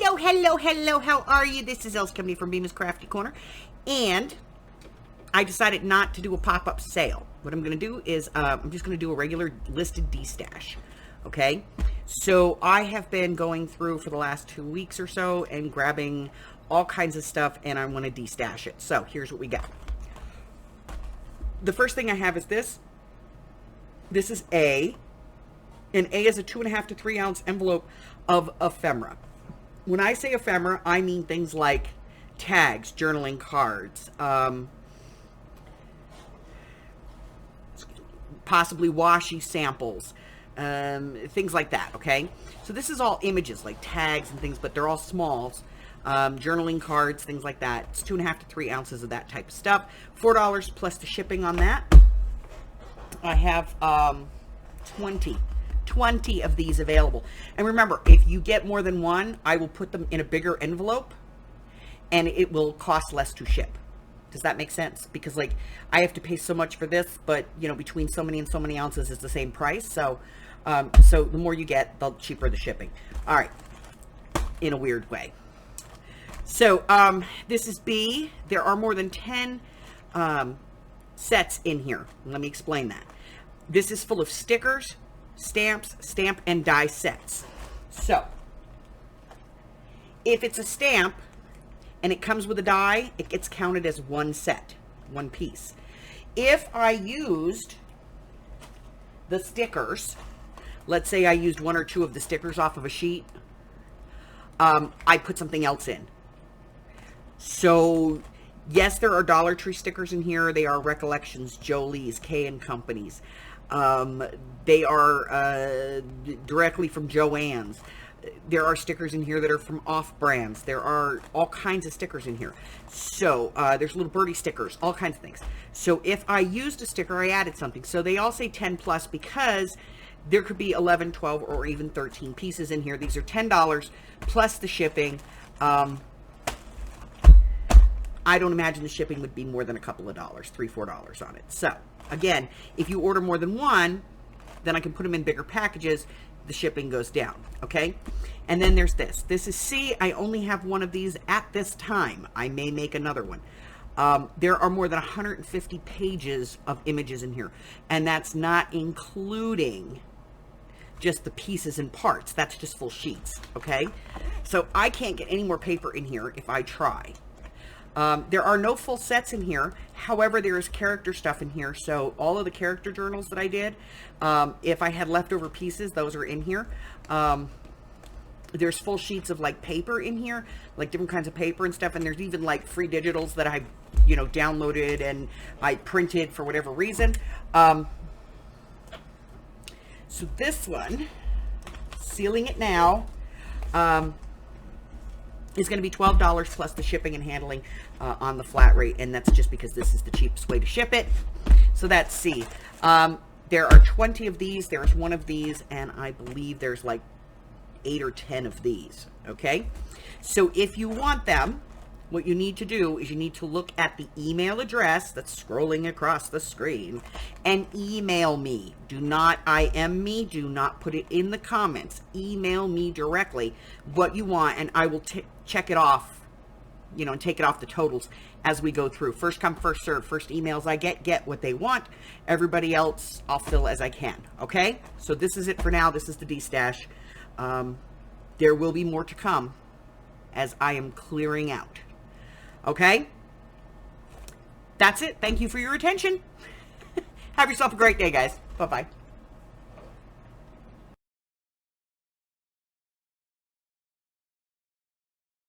Hello, how are you? This is Elle's Company from Bemis Crafty Corner, and I decided not to do a pop-up sale. What I'm going to do is I'm just going to do a regular listed Destash, okay? So I have been going through for the last 2 weeks or so and grabbing all kinds of stuff, and I want to destash it. So here's what we got. The first thing I have is this. This is A, and A is a 2.5 to 3 ounce envelope of ephemera. When I say ephemera, I mean things like tags, journaling cards, possibly washi samples, things like that, okay? So this is all images, like tags and things, but they're all smalls. Journaling cards, things like that. It's 2.5 to 3 ounces of that type of stuff. $4 plus the shipping on that. I have 20 of these available. And remember, if you get more than one, I will put them in a bigger envelope and it will cost less to ship. Does that make sense? Because like I have to pay so much for this, but you know, between so many and so many ounces is the same price. So so the more you get, the cheaper the shipping. All right, in a weird way. So this is B. There are more than 10 sets in here. Let me explain that. This is full of stickers, stamps, stamp and die sets. So if it's a stamp and it comes with a die, it gets counted as one set, one piece. If I used the stickers, let's say I used 1 or 2 of the stickers off of a sheet, I put something else in. So yes, there are Dollar Tree stickers in here. They are Recollections, Jolie's, K and Companies. They are directly from Joann's. There are stickers in here that are from off brands. There are all kinds of stickers in here. So there's little birdie stickers, all kinds of things. So if I used a sticker, I added something. So they all say 10 plus because there could be 11, 12, or even 13 pieces in here. These are $10 plus the shipping. I don't imagine the shipping would be more than a couple of dollars, $3, $4 on it. So again, if you order more than one, then I can put them in bigger packages. The shipping goes down, okay? And then there's this. This is C. I only have one of these at this time. I may make another one. There are more than 150 pages of images in here, and that's not including just the pieces and parts. That's just full sheets, okay? So I can't get any more paper in here if I try. There are no full sets in here. However, there is character stuff in here. So all of the character journals that I did, if I had leftover pieces, those are in here. There's full sheets of like paper in here, like different kinds of paper and stuff. And there's even like free digitals that I, you know, downloaded and I printed for whatever reason. So this one, sealing it now, is going to be $12 plus the shipping and handling on the flat rate, and that's just because this is the cheapest way to ship it. So that's C. There are 20 of these. There's one of these, and I believe there's like 8 or 10 of these, okay? So if you want them, what you need to do is you need to look at the email address that's scrolling across the screen and email me. Do not IM me. Do not put it in the comments. Email me directly what you want, and I will check it off, you know, and take it off the totals as we go through. First come, first serve. First emails I get what they want. Everybody else, I'll fill as I can, okay? So this is it for now. This is the Destash. There will be more to come as I am clearing out. Okay, that's it. Thank you for your attention. Have yourself a great day, guys. Bye-bye.